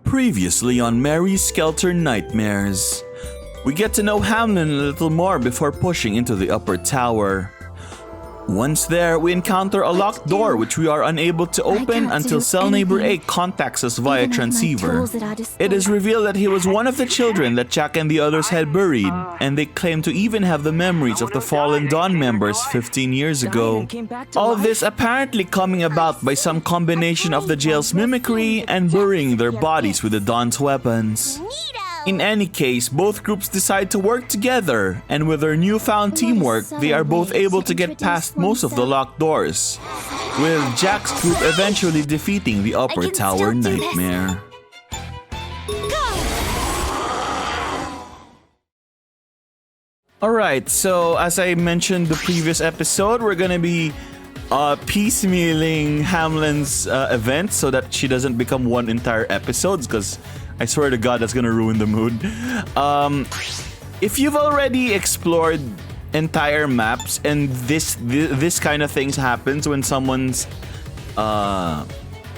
Previously on Mary's Skelter Nightmares. We get to know Hameln a little more before pushing into the upper tower. Once there, we encounter a locked door which we are unable to open until cell neighbor A contacts us via transceiver. It is revealed that he was one of the children that Jack and the others had buried, and they claim to even have the memories of the fallen Dawn members 15 years ago. All of this apparently coming about by some combination of the jail's mimicry and burying their bodies with the Dawn's weapons. In any case, both groups decide to work together, and with their newfound teamwork, they are both able to get past most of the locked doors, with Jack's group eventually defeating the upper tower nightmare. Alright, so as I mentioned the previous episode, we're gonna be piecemealing Hameln's event so that she doesn't become one entire episode, because I swear to God, that's gonna ruin the mood. If you've already explored entire maps and this kind of things happens when someone's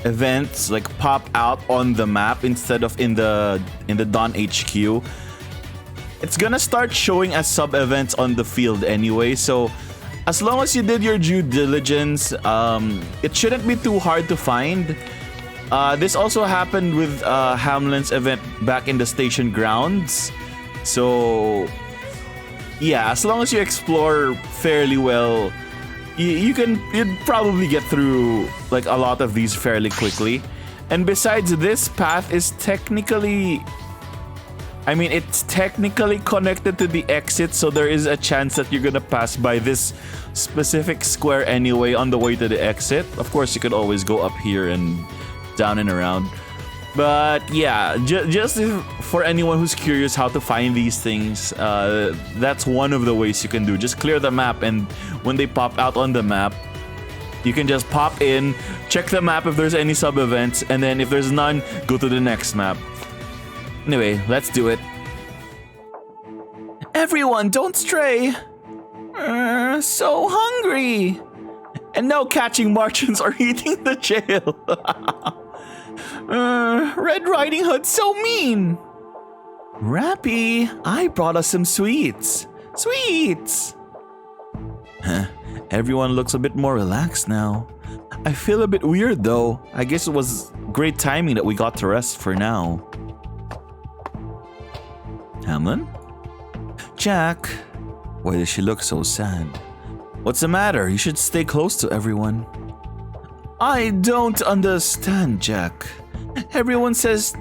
events like pop out on the map instead of in the Dawn HQ, it's gonna start showing as sub events on the field anyway. So as long as you did your due diligence, it shouldn't be too hard to find. This also happened with Hameln's event back in the station grounds. So yeah, as long as you explore fairly well, you'd probably get through like a lot of these fairly quickly. And besides, this path is technically, I mean, it's technically connected to the exit, so there is a chance that you're gonna pass by this specific square anyway on the way to the exit. Of course, you could always go up here and down and around, but yeah, just for anyone who's curious how to find these things, that's one of the ways you can do. Just clear the map, and when they pop out on the map, you can just pop in, check the map if there's any sub events, and then if there's none, go to the next map. Anyway, let's do it. Everyone, don't stray. So hungry. And no catching Martians or eating the jail. Red Riding Hood, so mean. Rappy, I brought us some sweets. Sweets. Everyone looks a bit more relaxed now. I feel a bit weird though. I guess it was great timing that we got to rest for now. Hameln? Jack, why does she look so sad? What's the matter? You should stay close to everyone. I don't understand, Jack. Everyone says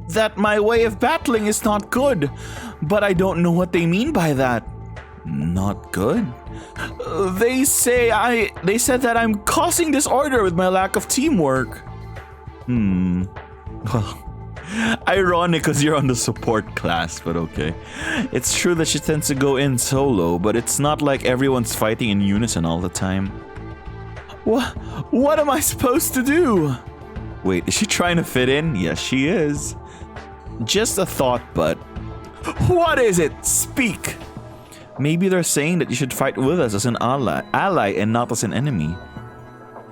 that my way of battling is not good, but I don't know what they mean by that. Not good? They said that I'm causing disorder with my lack of teamwork. Well, ironic because you're on the support class, but okay. It's true that she tends to go in solo, but it's not like everyone's fighting in unison all the time. What am I supposed to do? Wait, is she trying to fit in? Yes, she is. Just a thought, but what is it? Speak. Maybe they're saying that you should fight with us as an ally and not as an enemy.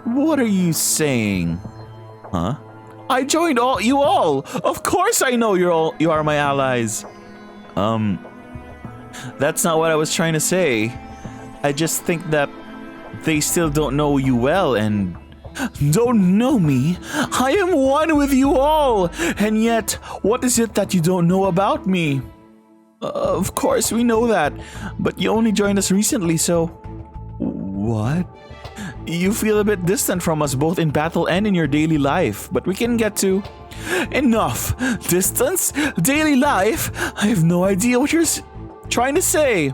What are you saying? Huh? I joined you all. Of course I know you are my allies. That's not what I was trying to say. I just think that they still don't know you well and don't know me. I am one with you all. And yet, what is it that you don't know about me? Of course we know that, but you only joined us recently, so what? You feel a bit distant from us both in battle and in your daily life, but we can get to... Enough! Distance? Daily life? I have no idea what you're trying to say.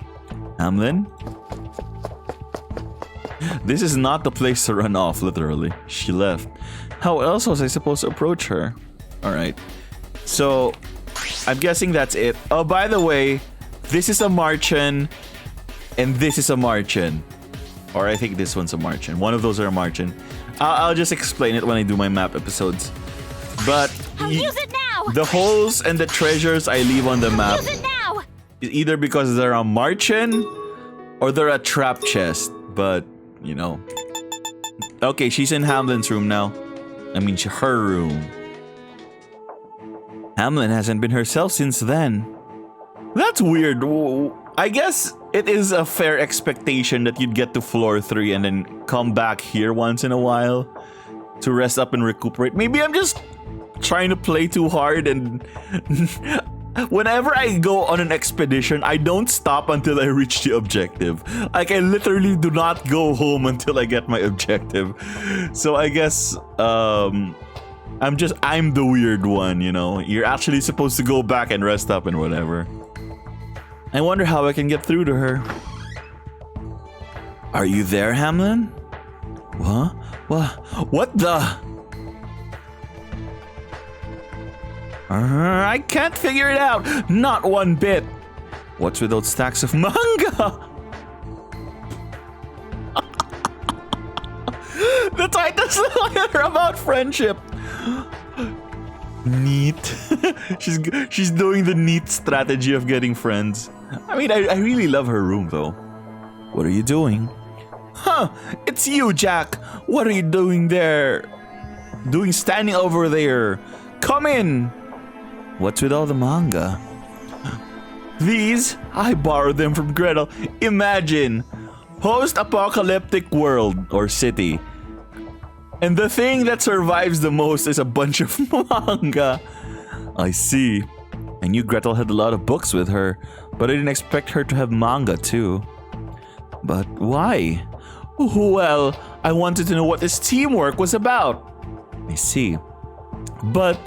Hameln? This is not the place to run off, literally. She left. How else was I supposed to approach her? Alright. So, I'm guessing that's it. Oh, by the way, this is a Martian, and this is a Martian. Or I think this one's a Martian. One of those are a Martian. I'll just explain it when I do my map episodes. But I'll use it now. The holes and the treasures I leave on the map Use it now. either because they're a Martian or they're a trap chest. But, you know. Okay, she's in Hameln's room now. I mean, her room. Hameln hasn't been herself since then. That's weird. I guess it is a fair expectation that you'd get to floor 3 and then come back here once in a while to rest up and recuperate. Maybe I'm just trying to play too hard, and whenever I go on an expedition, I don't stop until I reach the objective. Like, I literally do not go home until I get my objective. So I guess I'm the weird one, you know. You're actually supposed to go back and rest up and whatever. I wonder how I can get through to her. Are you there, Hameln? What the? I can't figure it out. Not one bit. What's with those stacks of manga? The titles are about friendship. Neat. she's doing the neat strategy of getting friends. I mean, I really love her room though. What are you doing? Huh, it's you, Jack. What are you doing there? Standing over there. Come in. What's with all the manga? These? I borrowed them from Gretel. Imagine. Post-apocalyptic world or city. And the thing that survives the most is a bunch of manga. I see. I knew Gretel had a lot of books with her, but I didn't expect her to have manga too. But why? Well, I wanted to know what this teamwork was about. I see. But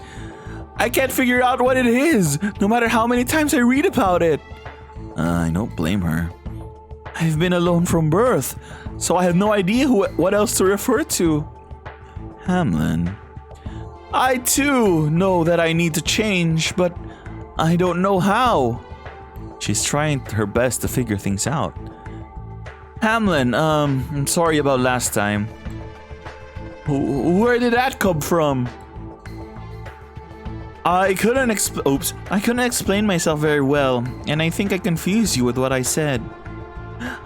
I can't figure out what it is, no matter how many times I read about it. I don't blame her. I've been alone from birth, so I have no idea what else to refer to. Hameln. I too know that I need to change, but I don't know how. She's trying her best to figure things out. Hameln, I'm sorry about last time. Where did that come from? I couldn't explain myself very well, and I think I confused you with what I said.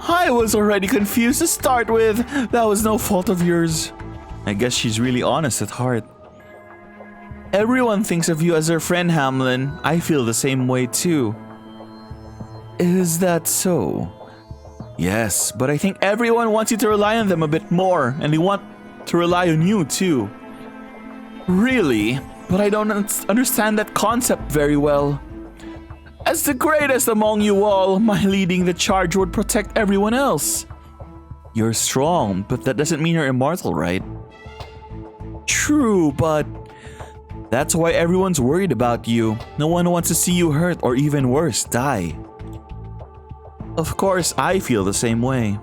I was already confused to start with. That was no fault of yours. I guess she's really honest at heart. Everyone thinks of you as their friend, Hameln. I feel the same way too. Is that so? Yes, but I think everyone wants you to rely on them a bit more, and they want to rely on you too. Really? But I don't understand that concept very well. As the greatest among you all, my leading the charge would protect everyone else. You're strong, but that doesn't mean you're immortal, right? True, but that's why everyone's worried about you. No one wants to see you hurt or even worse, die. Of course, I feel the same way.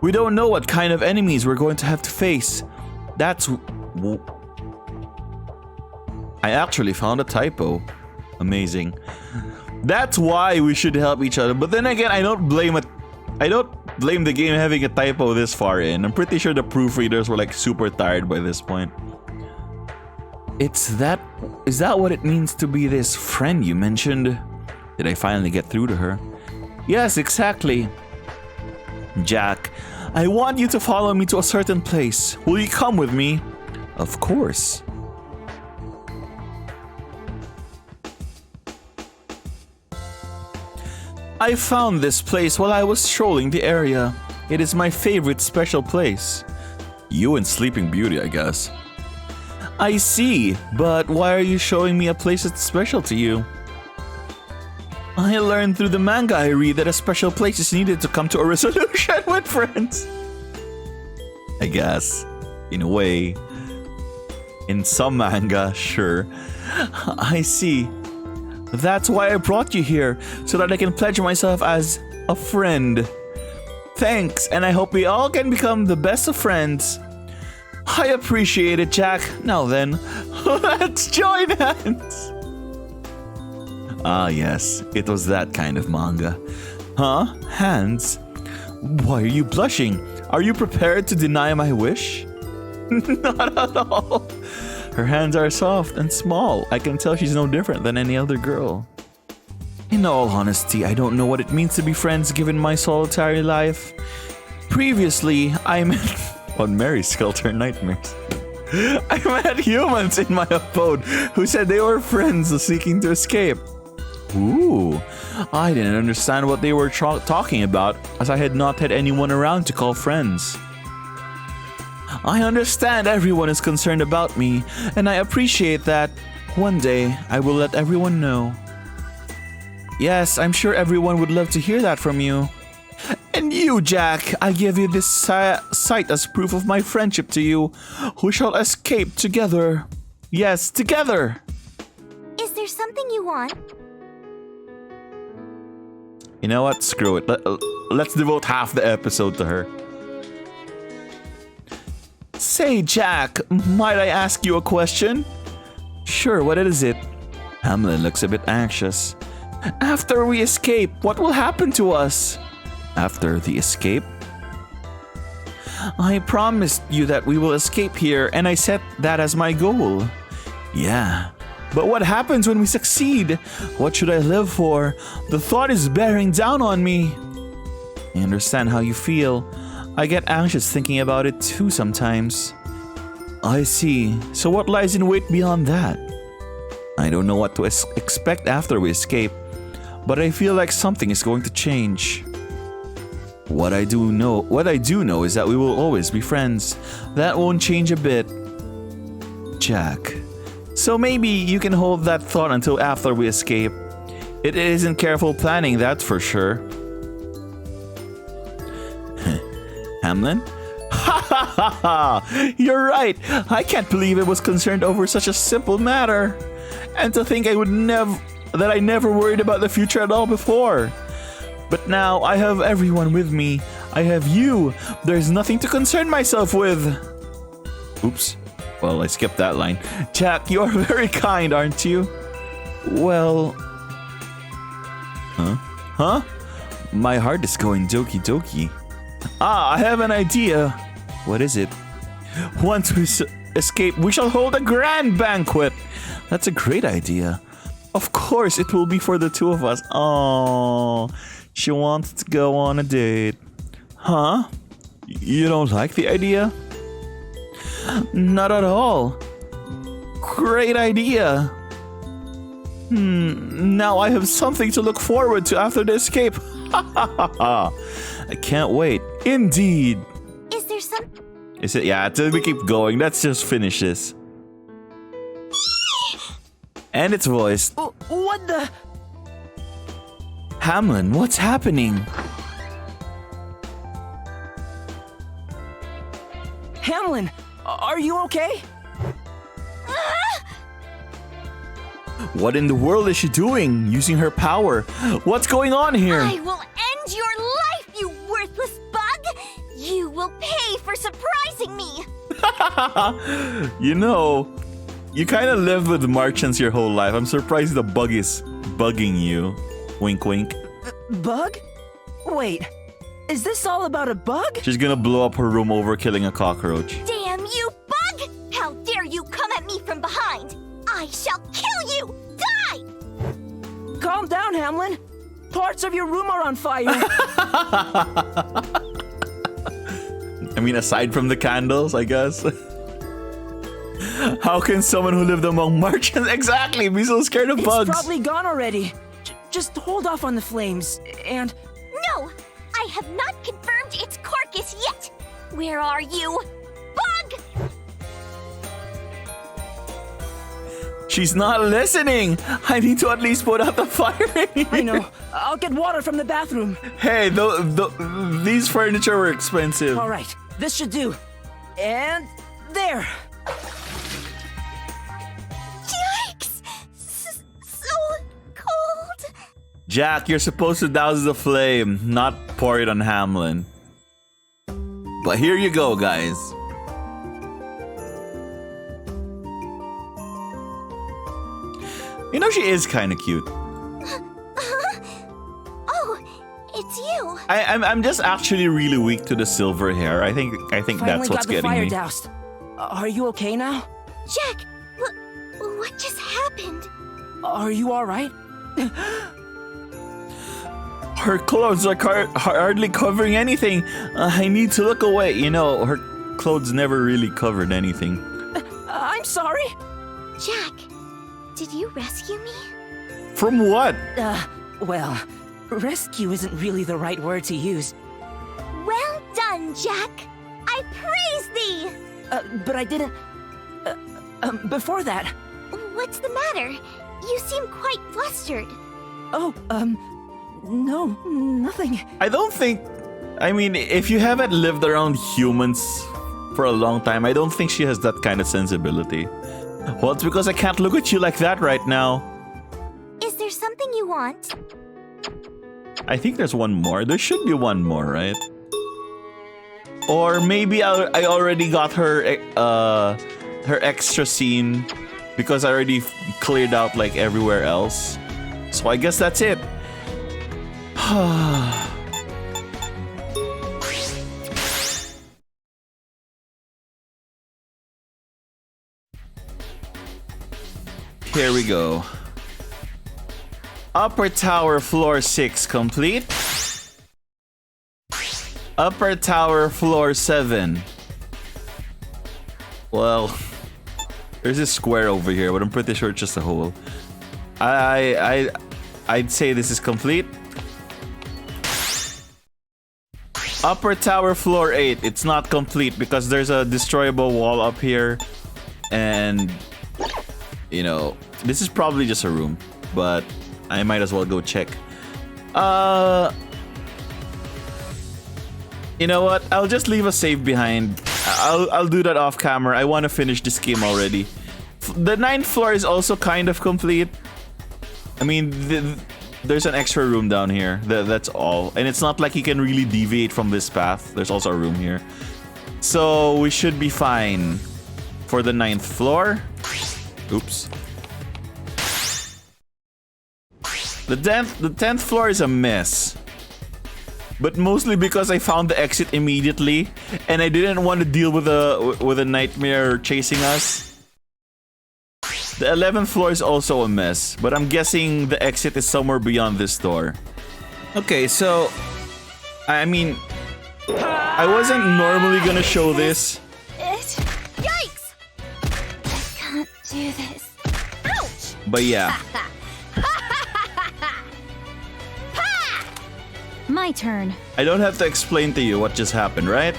We don't know what kind of enemies we're going to have to face. I actually found a typo. Amazing. That's why we should help each other. But then again, I don't blame the game having a typo this far in. I'm pretty sure the proofreaders were like super tired by this point. Is that what it means to be this friend you mentioned? Did I finally get through to her? Yes, exactly. Jack, I want you to follow me to a certain place. Will you come with me? Of course. I found this place while I was strolling the area. It is my favorite special place. You and Sleeping Beauty, I guess. I see, but why are you showing me a place that's special to you? I learned through the manga I read that a special place is needed to come to a resolution with friends. I guess, in a way. In some manga, sure. I see. That's why I brought you here, so that I can pledge myself as a friend. Thanks, and I hope we all can become the best of friends. I appreciate it, Jack. Now then, let's join hands. Ah, yes, it was that kind of manga. Huh? Hands? Why are you blushing? Are you prepared to deny my wish? Not at all. Her hands are soft and small. I can tell she's no different than any other girl. In all honesty, I don't know what it means to be friends given my solitary life. Previously, I met on Mary Skelter Nightmares. I met humans in my abode who said they were friends seeking to escape. Ooh, I didn't understand what they were talking about, as I had not had anyone around to call friends. I understand everyone is concerned about me, and I appreciate that. One day, I will let everyone know. Yes, I'm sure everyone would love to hear that from you. And you, Jack, I give you this sight as proof of my friendship to you. We shall escape together. Yes, together. Is there something you want? You know what? Screw it. Let's devote half the episode to her. Say, Jack, might I ask you a question? Sure, what is it? Hamelin looks a bit anxious. After we escape, what will happen to us? After the escape? I promised you that we will escape here, and I set that as my goal. Yeah. But what happens when we succeed? What should I live for? The thought is bearing down on me. I understand how you feel. I get anxious thinking about it too sometimes. I see. So what lies in wait beyond that? I don't know what to expect after we escape, but I feel like something is going to change. What I do know is that we will always be friends. That won't change a bit. Jack. So maybe you can hold that thought until after we escape. It isn't careful planning, that's for sure. Hamelin? Ha ha ha ha! You're right! I can't believe I was concerned over such a simple matter. And to think I never worried about the future at all before. But now I have everyone with me. I have you. There's nothing to concern myself with. Oops. Well, I skipped that line. Jack, you are very kind, aren't you? Well... Huh? My heart is going doki doki. Ah, I have an idea. What is it? Once we escape, we shall hold a grand banquet. That's a great idea. Of course, it will be for the two of us. Oh, she wants to go on a date. Huh? You don't like the idea? Not at all. Great idea. Now I have something to look forward to after the escape. I can't wait. Indeed. Is there some... Is it? Yeah, until we keep going. Let's just finish this. And it's voiced. What the... Hamelin, what's happening? Hamelin, are you okay? What in the world is she doing? Using her power. What's going on here? I will end your life, you worthless bug! You will pay for surprising me! You know, you kind of live with merchants your whole life. I'm surprised the bug is bugging you. Wink, wink. Bug? Wait, is this all about a bug? She's gonna blow up her room over killing a cockroach. Damn you, bug! How dare you come at me from behind! I shall kill you! Die! Calm down, Hamelin. Parts of your room are on fire. I mean, aside from the candles, I guess. How can someone who lived among merchants exactly be so scared of bugs? It's probably gone already. Just hold off on the flames, and... No! I have not confirmed its carcass yet! Where are you? Bug! She's not listening! I need to at least put out the fire in here. I know. I'll get water from the bathroom. Hey, these furniture were expensive. All right, this should do. And there. Yikes! So cold. Jack, you're supposed to douse the flame, not pour it on Hamelin. But here you go, guys. You know, she is kind of cute. Oh, it's you. I'm just actually really weak to the silver hair. I think Finally that's what's got the getting fire me. doused. Are you okay now? Jack, what just happened? Are you all right? Her clothes are hardly covering anything. I need to look away. You know, her clothes never really covered anything. Jack, did you rescue me? From what? Well, rescue isn't really the right word to use. Well done, Jack. I praise thee. But I didn't... before that... What's the matter? You seem quite flustered. Oh, no, nothing. I don't think... I mean, if you haven't lived around humans for a long time, I don't think she has that kind of sensibility. Well, it's because I can't look at you like that right now. Is there something you want? I think there's one more. There should be one more, right? Or maybe I already got her her extra scene because I already cleared out like everywhere else. So I guess that's it. Here we go. Upper tower, floor 6 complete. Upper tower, floor 7. Well, there's a square over here, but I'm pretty sure it's just a hole. I'd say this is complete. Upper tower, floor 8. It's not complete because there's a destroyable wall up here, and you know, this is probably just a room, but I might as well go check. You know what? I'll just leave a save behind. I'll do that off camera. I want to finish this game already. The 9th floor is also kind of complete. I mean, there's an extra room down here. That's all. And it's not like you can really deviate from this path. There's also a room here. So we should be fine for the 9th floor. Oops. The 10th floor is a mess. But mostly because I found the exit immediately and I didn't want to deal with a nightmare chasing us. The 11th floor is also a mess, but I'm guessing the exit is somewhere beyond this door. Okay, so I mean, I wasn't normally gonna show this. Yikes! I can't do this. Ouch! But yeah. My turn. I don't have to explain to you what just happened, right?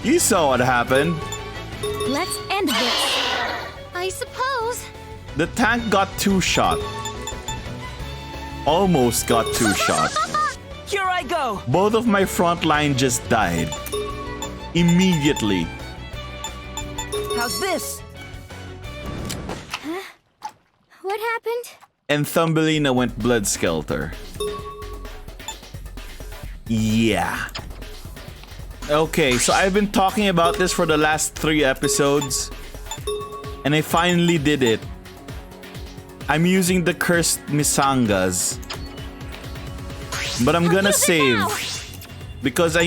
You saw what happened. Let's end this. I suppose. The tank got 2 shot. Almost got 2 shot. Here I go. Both of my front line just died. Immediately. How's this? What happened? And Thumbelina went blood Skelter. Yeah. Okay, so I've been talking about this for the last 3 episodes. And I finally did it. I'm using the cursed misangas. But I'm gonna save. Because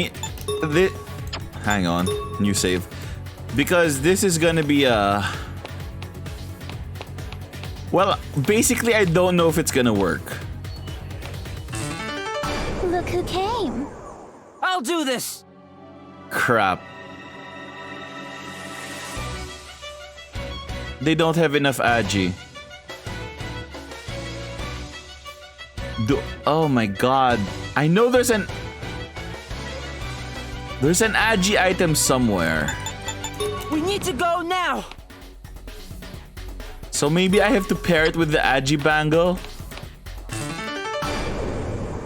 hang on. New save. Because this is gonna be a... Well, basically I don't know if it's gonna work. Look who came. I'll do this. Crap. They don't have enough agi. Oh my god. I know there's an agi item somewhere. We need to go now. So maybe I have to pair it with the agi bangle.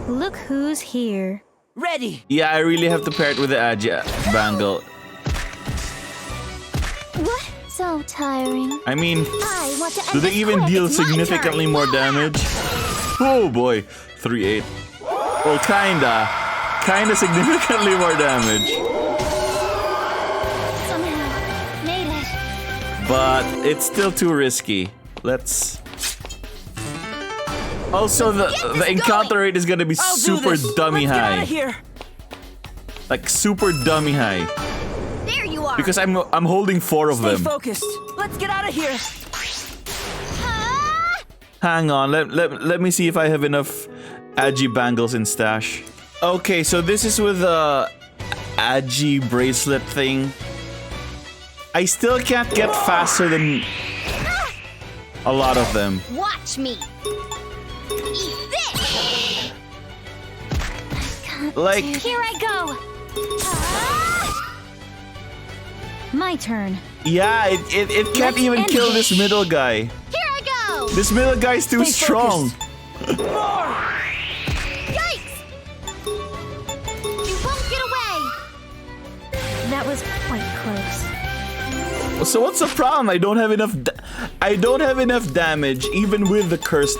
Look who's here. Ready. Yeah, I really have to pair it with the agi bangle. What? So tiring. I mean, I want to end do they this even quick. deal It's my significantly turn. more damage? Oh boy, 3-8. Well, kinda significantly more damage. Somehow made it. But it's still too risky. Let's... Also, the encounter rate is gonna be I'll do super this. dummy Let's get high. out of here. Like super dummy high. There you are. Because I'm holding 4 of Stay them. focused. Let's get out of here. Ah! Hang on, let me see if I have enough agi bangles in stash. Okay, so this is with the agi bracelet thing. I still can't get faster than... A lot of them. Watch me. Eat this. Like, Here I go. My turn. yeah, it can't Let's even end kill this. this middle guy. Here I go. This middle guy is too Stay strong. Yikes! You won't get away. That was quite close. So what's the problem? I don't have enough. I don't have enough damage, even with the cursed.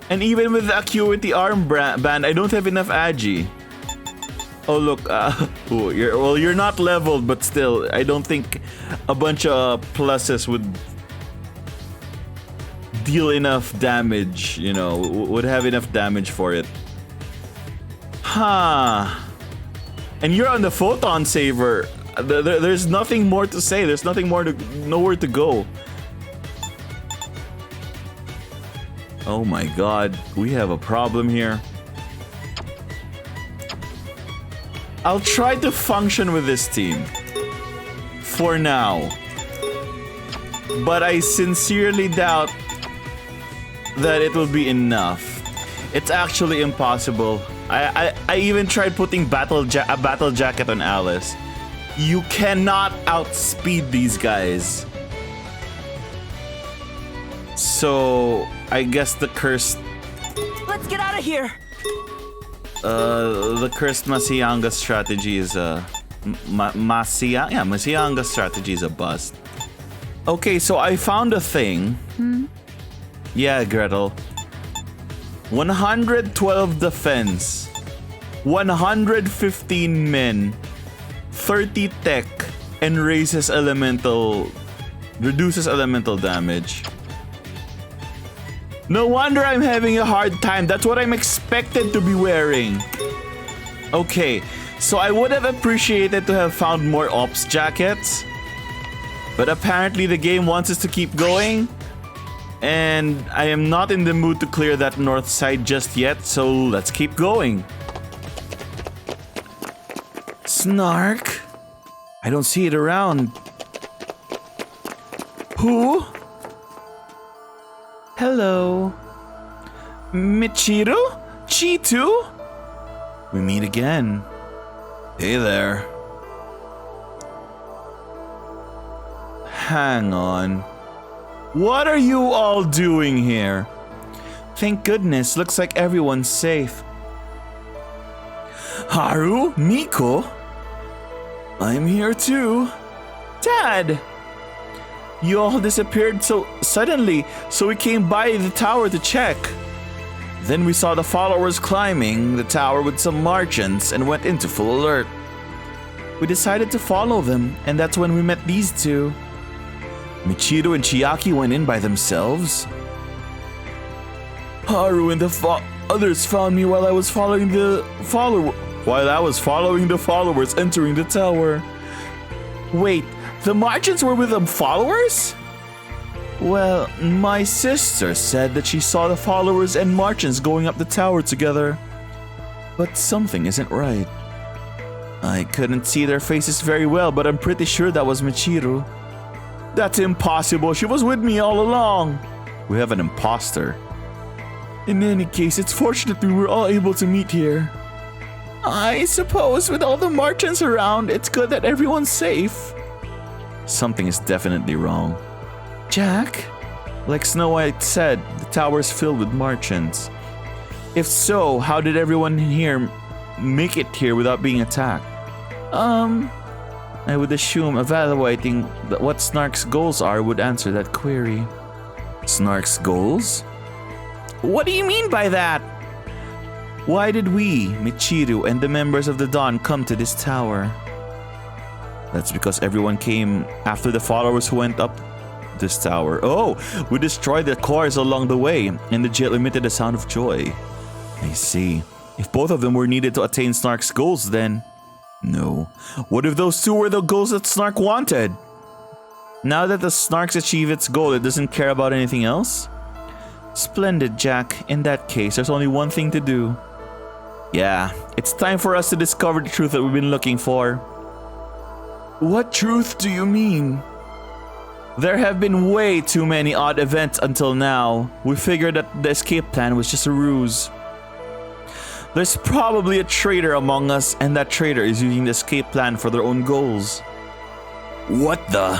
And even with the acuity armband, I don't have enough agi. Oh look, you're not leveled, but still, I don't think a bunch of pluses would deal enough damage. You know, would have enough damage for it. Huh. And you're on the photon saver. There's nothing more to say. There's nothing more nowhere to go. Oh my god, we have a problem here. I'll try to function with this team. For now. But I sincerely doubt that it will be enough. It's actually impossible. I even tried putting a battle jacket on Alice. You cannot outspeed these guys. So I guess the cursed Let's get out of here. the cursed Masianga strategy is a Masianga strategy is a bust. Okay, so I found a thing. Yeah, Gretel. 112 defense, 115 men, 30 tech, and reduces elemental damage. No wonder I'm having a hard time. That's what I'm expected to be wearing. Okay, so I would have appreciated to have found more ops jackets, but apparently the game wants us to keep going. And I am not in the mood to clear that north side just yet, so let's keep going. Snark? I don't see it around. Who? Hello. Michiru? Chitu? We meet again. Hey there. Hang on. What are you all doing here? Thank goodness, looks like everyone's safe. Haru? Miko? I'm here too. Dad! You all disappeared so suddenly, so we came by the tower to check. Then we saw the followers climbing the tower with some merchants and went into full alert. We decided to follow them, and that's when we met these two. Michiru and Chiaki went in by themselves. Haru and the others found me while I was following the followers entering the tower. Wait, the merchants were with the followers? Well, my sister said that she saw the followers and merchants going up the tower together. But something isn't right. I couldn't see their faces very well, but I'm pretty sure that was Michiru. That's impossible. She was with me all along. We have an imposter. In any case, it's fortunate we were all able to meet here. I suppose with all the merchants around, it's good that everyone's safe. Something is definitely wrong. Jack? Like Snow White said, the tower is filled with merchants. If so, how did everyone here make it here without being attacked? I would assume evaluating what Snark's goals are would answer that query. Snark's goals? What do you mean by that? Why did we, Michiru, and the members of the Dawn come to this tower? That's because everyone came after the followers who went up this tower. Oh, we destroyed the cores along the way, and the jail emitted a sound of joy. I see. If both of them were needed to attain Snark's goals, then... No. What if those two were the goals that Snark wanted? Now that the Snark's achieved its goal, it doesn't care about anything else? Splendid, Jack. In that case, there's only one thing to do. Yeah, it's time for us to discover the truth that we've been looking for. What truth do you mean? There have been way too many odd events until now. We figured that the escape plan was just a ruse. There's probably a traitor among us, and that traitor is using the escape plan for their own goals. What the?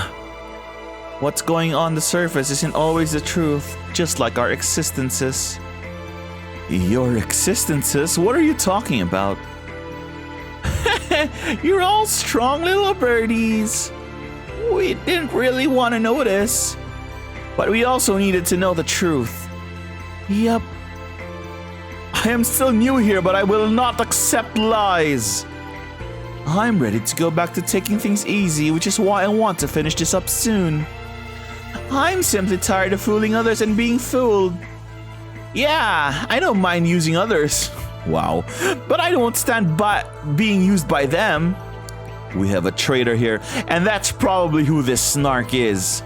What's going on the surface isn't always the truth, just like our existences. Your existences? What are you talking about? You're all strong little birdies. We didn't really want to notice, but we also needed to know the truth. Yep. I am still new here, but I will not accept lies. I'm ready to go back to taking things easy, which is why I want to finish this up soon. I'm simply tired of fooling others and being fooled. Yeah, I don't mind using others. Wow. But I don't stand by being used by them. We have a traitor here, and that's probably who this Snark is.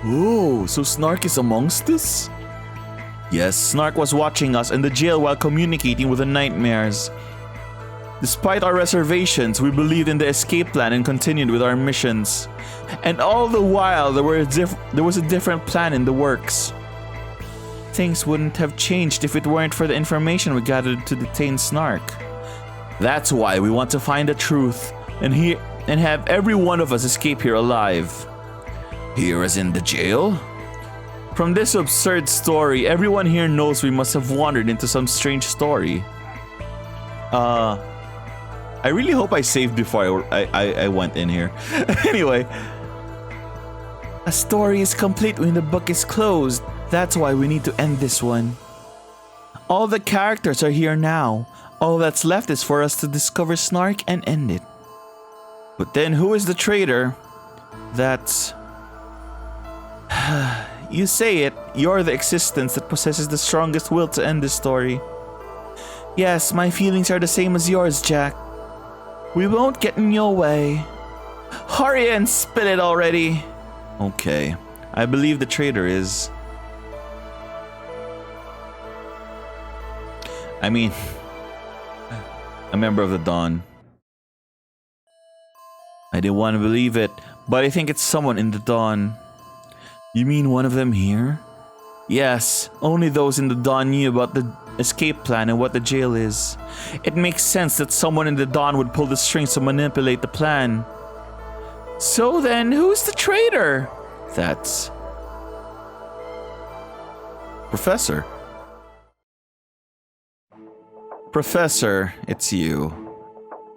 Oh, so Snark is amongst us? Yes, Snark was watching us in the jail while communicating with the nightmares. Despite our reservations, we believed in the escape plan and continued with our missions. And all the while, there was a different plan in the works. Things wouldn't have changed if it weren't for the information we gathered to detain Snark. That's why we want to find the truth and have every one of us escape here alive. Here as in the jail? From this absurd story, everyone here knows we must have wandered into some strange story. I really hope I saved before I went in here. Anyway. A story is complete when the book is closed. That's why we need to end this one. All the characters are here now. All that's left is for us to discover Snark and end it. But then who is the traitor? That's... You say it, you're the existence that possesses the strongest will to end this story. Yes, my feelings are the same as yours, Jack. We won't get in your way. Hurry and spill it already. Okay, I believe the traitor is... I mean... a member of the Dawn. I didn't want to believe it, but I think it's someone in the Dawn. You mean one of them here? Yes, only those in the Dawn knew about the escape plan and what the jail is. It makes sense that someone in the Dawn would pull the strings to manipulate the plan. So then, who's the traitor? That's... Professor. Professor, it's you.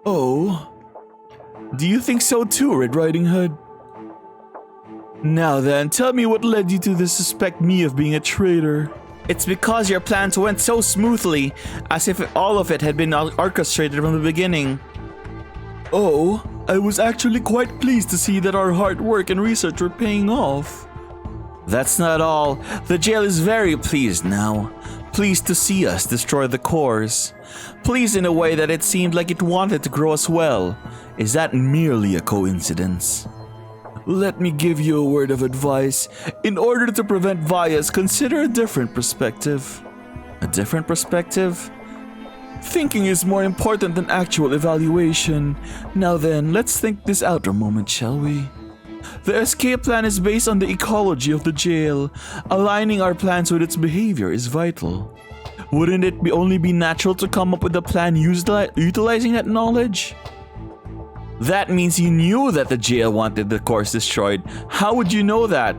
Oh? Do you think so too, Red Riding Hood? Now then, tell me what led you to suspect me of being a traitor. It's because your plans went so smoothly, as if all of it had been orchestrated from the beginning. Oh, I was actually quite pleased to see that our hard work and research were paying off. That's not all. The jail is very pleased now. Pleased to see us destroy the cores. Pleased in a way that it seemed like it wanted to grow us well. Is that merely a coincidence? Let me give you a word of advice. In order to prevent bias, consider a different perspective. A different perspective? Thinking is more important than actual evaluation. Now then, let's think this out a moment, shall we? The escape plan is based on the ecology of the jail. Aligning our plans with its behavior is vital. Wouldn't it only be natural to come up with a plan utilizing that knowledge? That means you knew that the jail wanted the cores destroyed. How would you know that?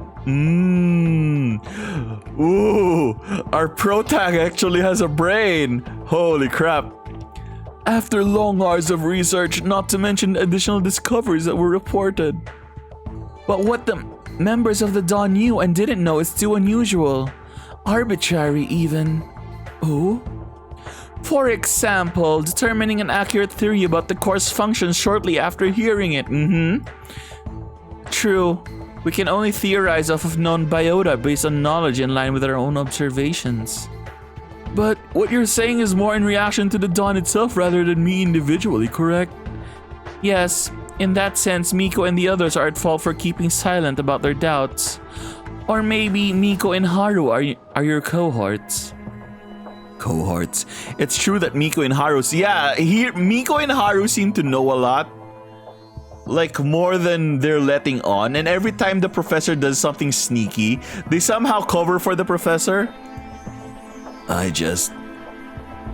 Ooh, our protag actually has a brain. Holy crap. After long hours of research, not to mention additional discoveries that were reported. But what the members of the Dawn knew and didn't know is too unusual. Arbitrary even. Oh? For example, determining an accurate theory about the core's function shortly after hearing it. True. We can only theorize off of known biota based on knowledge in line with our own observations. But what you're saying is more in reaction to the Dawn itself rather than me individually, correct? Yes, in that sense, Miko and the others are at fault for keeping silent about their doubts. Or maybe Miko and Haru are your cohorts. Cohorts. It's true that Miko and Haru... Yeah, Miko and Haru seem to know a lot. like more than they're letting on, and every time the professor does something sneaky, they somehow cover for the professor.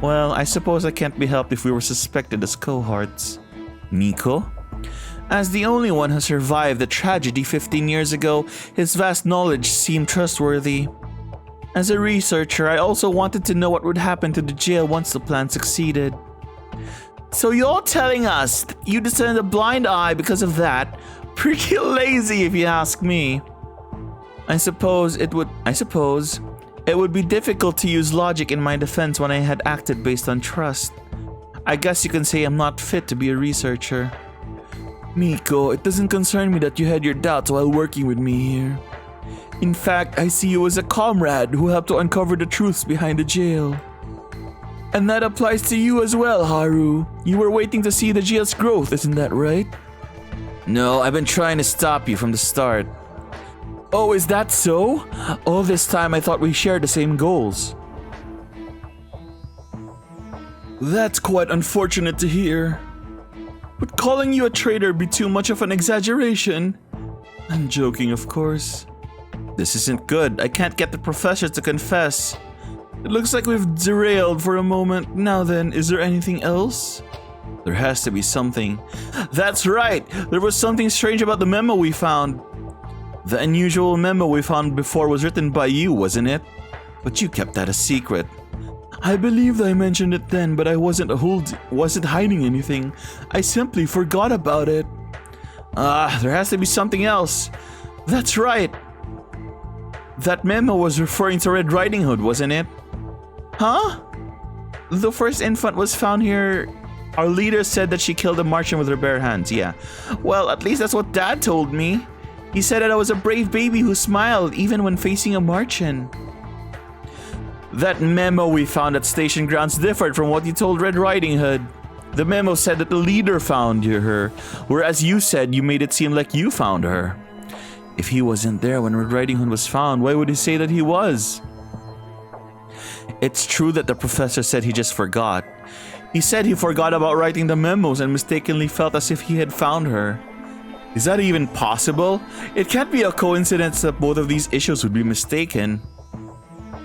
Well, I suppose I can't be helped if we were suspected as cohorts. Miko? As the only one who survived the tragedy 15 years ago, his vast knowledge seemed trustworthy. As a researcher, I also wanted to know what would happen to the jail once the plan succeeded. So you're telling us that you discerned a blind eye because of that? Pretty lazy if you ask me. I suppose it would be difficult to use logic in my defense when I had acted based on trust. I guess you can say I'm not fit to be a researcher. Miko, it doesn't concern me that you had your doubts while working with me here. In fact, I see you as a comrade who helped to uncover the truths behind the jail. And that applies to you as well, Haru. You were waiting to see the jail's growth, isn't that right? No, I've been trying to stop you from the start. Oh, is that so? All this time I thought we shared the same goals. That's quite unfortunate to hear. Would calling you a traitor be too much of an exaggeration? I'm joking, of course. This isn't good. I can't get the professor to confess. It looks like we've derailed for a moment. Now then, is there anything else? There has to be something. That's right! There was something strange about the memo we found. The unusual memo we found before was written by you, wasn't it? But you kept that a secret. I believed I mentioned it then, but I wasn't hiding anything. I simply forgot about it. There has to be something else. That's right. That memo was referring to Red Riding Hood, wasn't it? Huh? The first infant was found here. Our leader said that she killed a Martian with her bare hands, yeah. Well, at least that's what Dad told me. He said that I was a brave baby who smiled even when facing a Martian. That memo we found at station grounds differed from what you told Red Riding Hood. The memo said that the leader found her, whereas you said you made it seem like you found her. If he wasn't there when Red Riding Hood was found, why would he say that he was? It's true that the professor said he just forgot. He said he forgot about writing the memos and mistakenly felt as if he had found her. Is that even possible? It can't be a coincidence that both of these issues would be mistaken.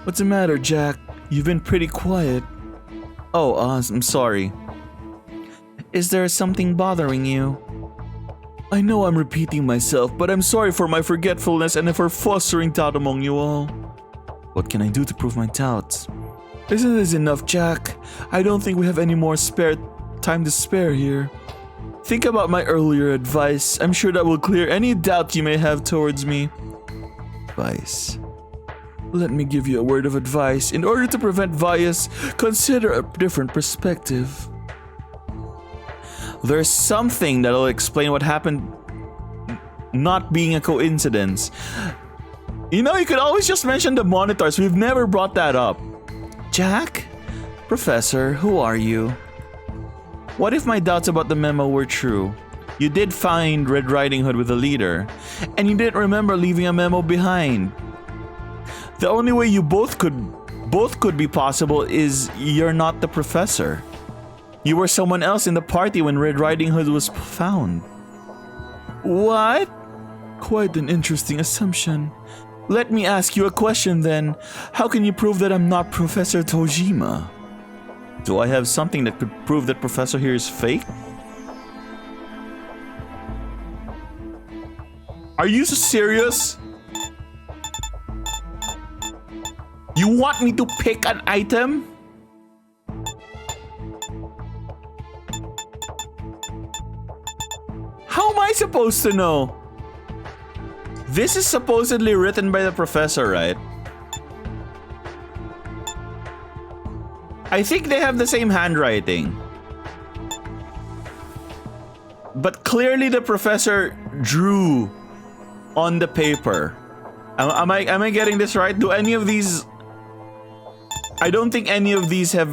What's the matter, Jack? You've been pretty quiet. Oh, I'm sorry. Is there something bothering you? I know I'm repeating myself, but I'm sorry for my forgetfulness and for fostering doubt among you all. What can I do to prove my doubts? Isn't this enough, Jack? I don't think we have any more time to spare here. Think about my earlier advice. I'm sure that will clear any doubt you may have towards me. Advice. Let me give you a word of advice. In order to prevent bias, consider a different perspective. There's something that'll explain what happened not being a coincidence. You know, you could always just mention the monitors. We've never brought that up. Jack? Professor, who are you? What if my doubts about the memo were true? You did find Red Riding Hood with the leader, and you didn't remember leaving a memo behind. The only way you both could be possible is you're not the professor. You were someone else in the party when Red Riding Hood was found. What? Quite an interesting assumption. Let me ask you a question then. How can you prove that I'm not Professor Tojima? Do I have something that could prove that Professor here is fake? Are you serious? You want me to pick an item? How am I supposed to know? This is supposedly written by the professor, right? I think they have the same handwriting. But clearly the professor drew on the paper. Am I getting this right? Do any of these... I don't think any of these have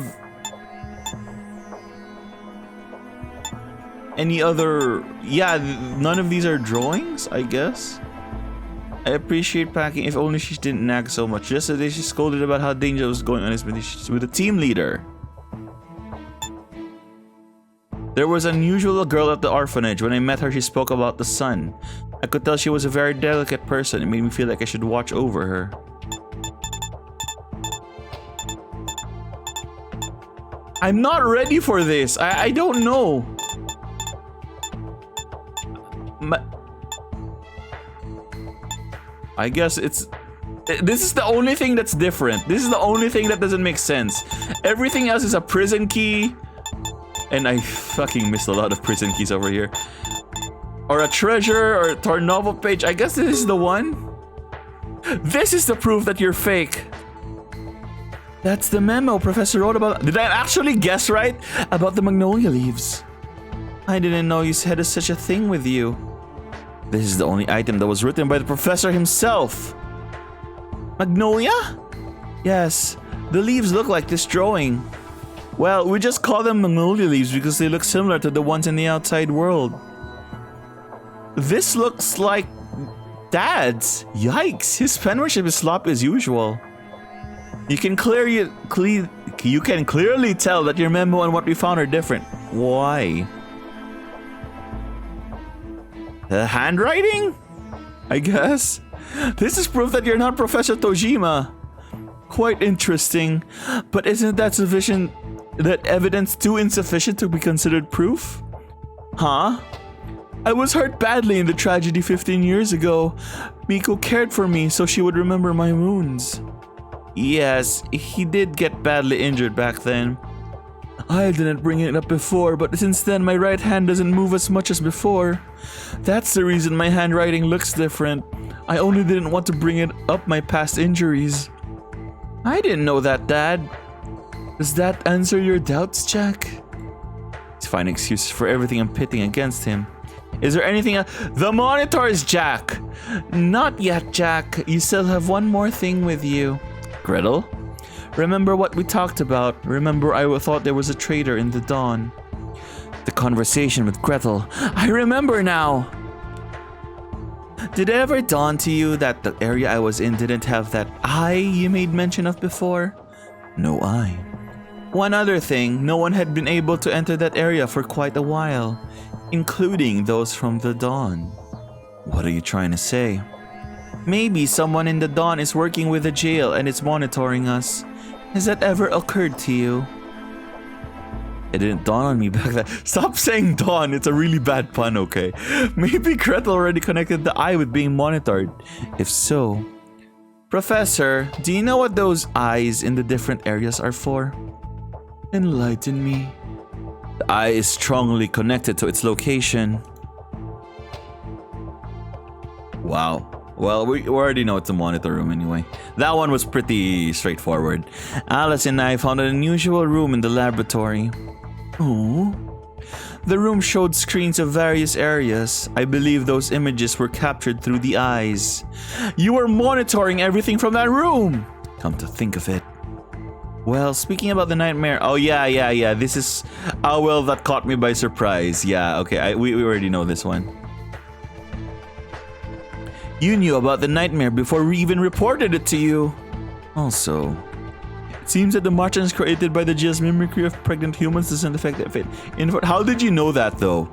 any other... Yeah, none of these are drawings, I guess. I appreciate packing. If only she didn't nag so much. Yesterday she scolded about how dangerous was going on with the team leader. There was an unusual girl at the orphanage. When I met her, she spoke about the sun. I could tell she was a very delicate person. It made me feel like I should watch over her. I'm not ready for this. I don't know. I guess it's... This is the only thing that's different. This is the only thing that doesn't make sense. Everything else is a prison key. And I fucking missed a lot of prison keys over here. Or a treasure, or a Tornovo page. I guess this is the one. This is the proof that you're fake. That's the memo Professor wrote about. Did I actually guess right? About the magnolia leaves. I didn't know you had such a thing with you. This is the only item that was written by the professor himself. Magnolia? Yes, the leaves look like this drawing. Well, we just call them magnolia leaves because they look similar to the ones in the outside world. This looks like Dad's. Yikes, his penmanship is sloppy as usual. You can clearly tell that your memo and what we found are different. Why? The handwriting? I guess. This is proof that you're not Professor Tojima. Quite interesting. But isn't that sufficient? That evidence too insufficient to be considered proof? Huh? I was hurt badly in the tragedy 15 years ago. Miko cared for me so she would remember my wounds. Yes, he did get badly injured back then. I didn't bring it up before, but since then my right hand doesn't move as much as before. That's the reason my handwriting looks different. I only didn't want to bring it up my past injuries. I didn't know that, Dad. Does that answer your doubts, Jack? He's finding excuses for everything I'm pitting against him. Is there anything else? The monitors, Jack! Not yet, Jack. You still have one more thing with you. Gretel? Remember what we talked about? Remember I thought there was a traitor in the dawn. The conversation with Gretel. I remember now! Did it ever dawn to you that the area I was in didn't have that eye you made mention of before? No eye. One other thing, no one had been able to enter that area for quite a while, including those from the dawn. What are you trying to say? Maybe someone in the dawn is working with the jail and is monitoring us. Has that ever occurred to you? It didn't dawn on me back then. Stop saying dawn, it's a really bad pun, okay? Maybe Gretel already connected the eye with being monitored. If so... Professor, do you know what those eyes in the different areas are for? Enlighten me. The eye is strongly connected to its location. Wow. Well, we already know it's a monitor room anyway. That one was pretty straightforward. Alice and I found an unusual room in the laboratory. Oh. The room showed screens of various areas. I believe those images were captured through the eyes. You were monitoring everything from that room! Come to think of it. Well, speaking about the nightmare... Oh, yeah. This is... Oh, well, that caught me by surprise. Yeah, okay. We already know this one. You knew about the nightmare before we even reported it to you. Also, it seems that the marchings created by the jail's mimicry of pregnant humans doesn't affect the fit. How did you know that, though?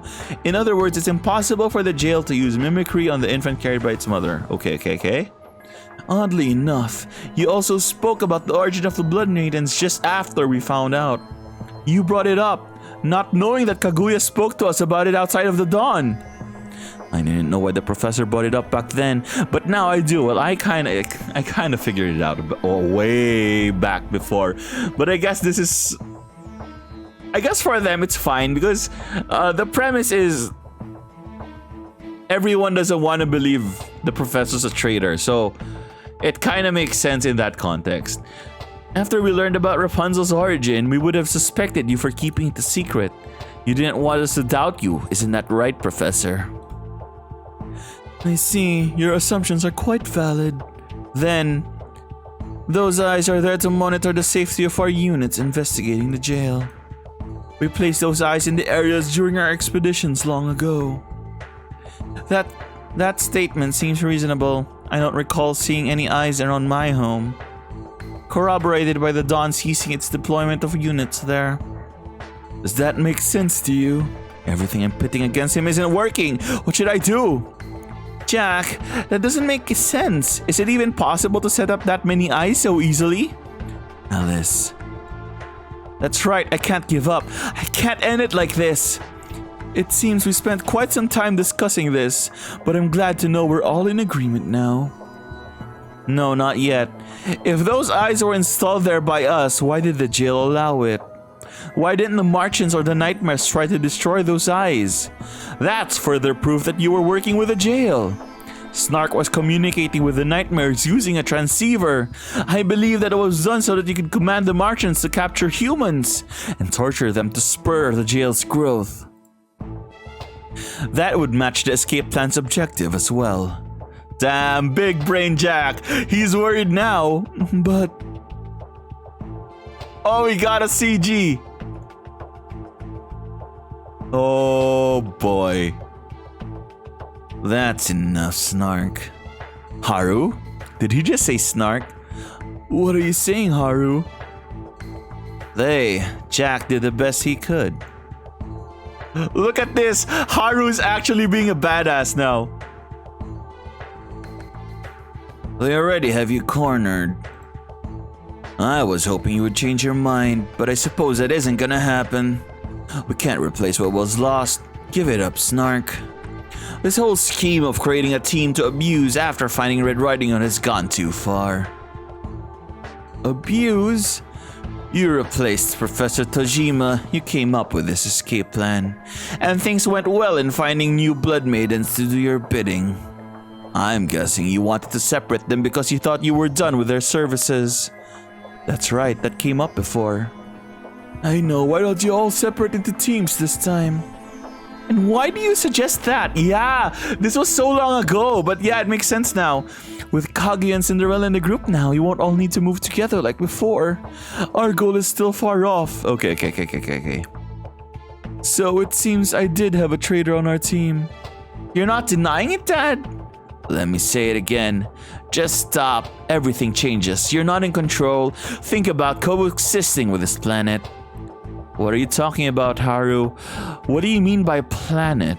In other words, it's impossible for the jail to use mimicry on the infant carried by its mother. Okay. Oddly enough, you also spoke about the origin of the Blood Maidens just after we found out. You brought it up, not knowing that Kaguya spoke to us about it outside of the dawn. I didn't know why the professor brought it up back then, but now I do. Well, I kind of figured it out way back before, but I guess this is... I guess for them it's fine because the premise is everyone doesn't want to believe the professor's a traitor, so it kind of makes sense in that context. After we learned about Rapunzel's origin, we would have suspected you for keeping it a secret. You didn't want us to doubt you, isn't that right, Professor? I see. Your assumptions are quite valid. Then, those eyes are there to monitor the safety of our units investigating the jail. We placed those eyes in the areas during our expeditions long ago. That statement seems reasonable. I don't recall seeing any eyes around my home. Corroborated by the Dawn ceasing its deployment of units there. Does that make sense to you? Everything I'm pitting against him isn't working. What should I do? Jack, that doesn't make sense. Is it even possible to set up that many eyes so easily? Alice. That's right, I can't give up. I can't end it like this. It seems we spent quite some time discussing this, but I'm glad to know we're all in agreement now. No, not yet. If those eyes were installed there by us, why did the jail allow it? Why didn't the Martians or the Nightmares try to destroy those eyes? That's further proof that you were working with the jail. Snark was communicating with the Nightmares using a transceiver. I believe that it was done so that you could command the Martians to capture humans and torture them to spur the jail's growth. That would match the escape plan's objective as well. Damn, big brain Jack. He's worried now, but... Oh, he got a CG. Oh boy. That's enough, Snark. Haru? Did he just say Snark? What are you saying, Haru? Jack did the best he could. Look at this! Haru is actually being a badass now. They already have you cornered. I was hoping you would change your mind, but I suppose that isn't gonna happen. We can't replace what was lost. Give it up, Snark. This whole scheme of creating a team to abuse after finding Red Riding Hood has gone too far. Abuse? You replaced Professor Tojima. You came up with this escape plan. And things went well in finding new blood maidens to do your bidding. I'm guessing you wanted to separate them because you thought you were done with their services. That's right, that came up before. I know, why don't you all separate into teams this time? And why do you suggest that? Yeah, this was so long ago, but yeah, it makes sense now. With Kage and Cinderella in the group now, you won't all need to move together like before. Our goal is still far off. Okay. So it seems I did have a traitor on our team. You're not denying it, Dad? Let me say it again. Just stop. Everything changes. You're not in control. Think about coexisting with this planet. What are you talking about, Haru? What do you mean by planet?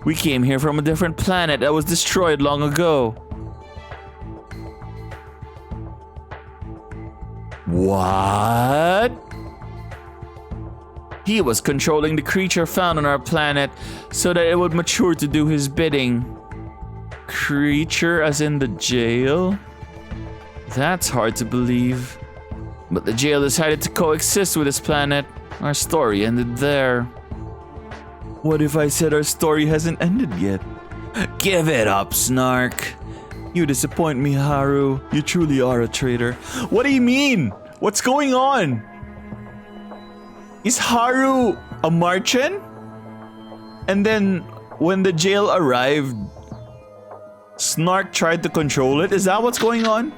We came here from a different planet that was destroyed long ago. What? He was controlling the creature found on our planet so that it would mature to do his bidding. Creature as in the jail? That's hard to believe. But the jail decided to coexist with this planet. Our story ended there. What if I said our story hasn't ended yet? Give it up, Snark. You disappoint me, Haru. You truly are a traitor. What do you mean? What's going on? Is Haru a Martian? And then when the jail arrived, Snark tried to control it? Is that what's going on?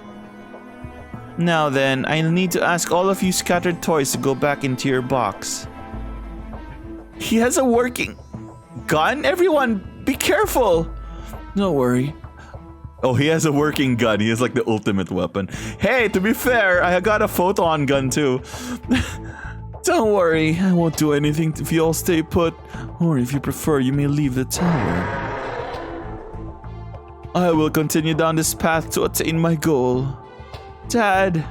Now then, I need to ask all of you scattered toys to go back into your box. He has a working gun? Everyone, be careful! Don't worry. Oh, he has a working gun. He has like the ultimate weapon. Hey, to be fair, I got a photon gun too. Don't worry, I won't do anything if you all stay put. Or if you prefer, you may leave the tower. I will continue down this path to attain my goal. Dad,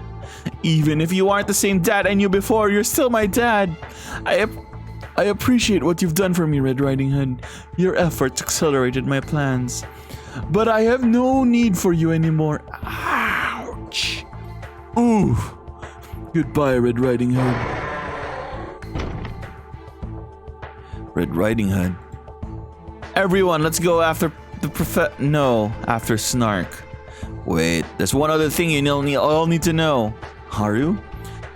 even if you aren't the same dad I knew before, you're still my dad. I appreciate what you've done for me, Red Riding Hood. Your efforts accelerated my plans. But I have no need for you anymore. Ouch. Ooh. Goodbye, Red Riding Hood. Red Riding Hood. Everyone, let's go after the after Snark. Wait, there's one other thing you all need to know. Haru?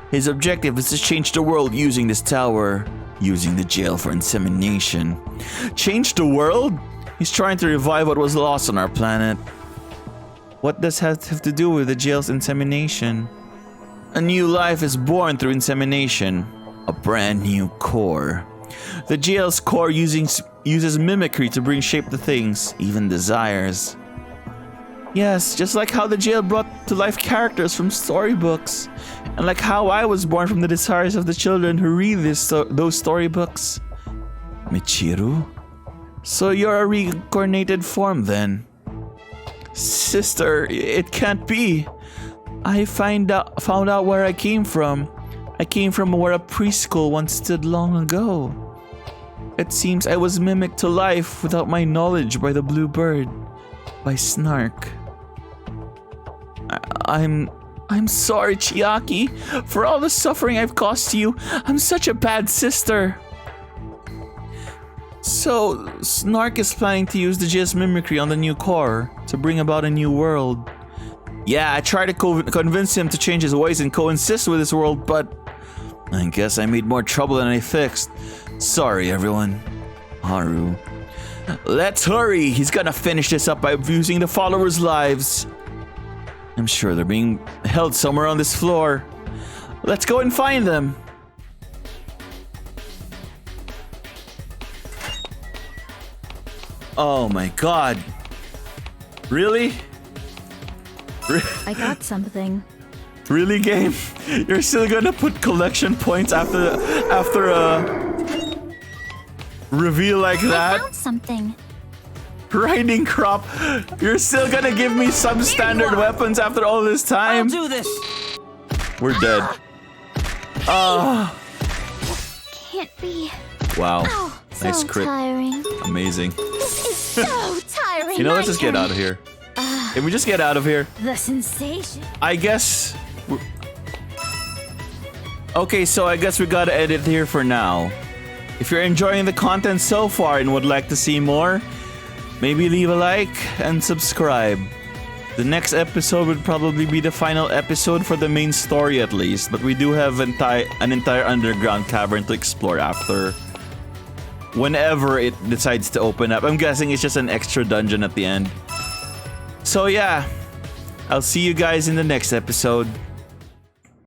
His objective is to change the world using this tower, using the jail for insemination. Change the world? He's trying to revive what was lost on our planet. What does that have to do with the jail's insemination? A new life is born through insemination. A brand new core. The jail's core uses mimicry to bring shape to things, even desires. Yes, just like how the jail brought to life characters from storybooks. And like how I was born from the desires of the children who read those storybooks. Michiru? So you're a reincarnated form then? Sister, it can't be. I found out where I came from. I came from where a preschool once stood long ago. It seems I was mimicked to life without my knowledge by the blue bird. By Snark. I'm sorry, Chiaki, for all the suffering I've caused you. I'm such a bad sister. So, Snark is planning to use the jail's mimicry on the new core to bring about a new world. Yeah, I tried to convince him to change his ways and coexist with this world, but I guess I made more trouble than I fixed. Sorry, everyone. Haru. Let's hurry! He's gonna finish this up by abusing the followers' lives. I'm sure they're being held somewhere on this floor. Let's go and find them. Oh my god. Really? I got something. Really, game? You're still gonna put collection points after a reveal like I that? found something. Riding crop. You're still gonna give me some standard weapons after all this I'll time? do this. We're dead. Oh, Can't be. wow. Oh, Nice so crit. tiring. Amazing. This is so tiring. You know, let's My just get turn. out of here. Can we just get out of here? The sensation. I guess... Okay, so I guess we gotta end it here for now. If you're enjoying the content so far and would like to see more, maybe leave a like and subscribe. The next episode would probably be the final episode for the main story at least, but we do have an entire underground cavern to explore after. Whenever it decides to open up. I'm guessing it's just an extra dungeon at the end. So yeah, I'll see you guys in the next episode.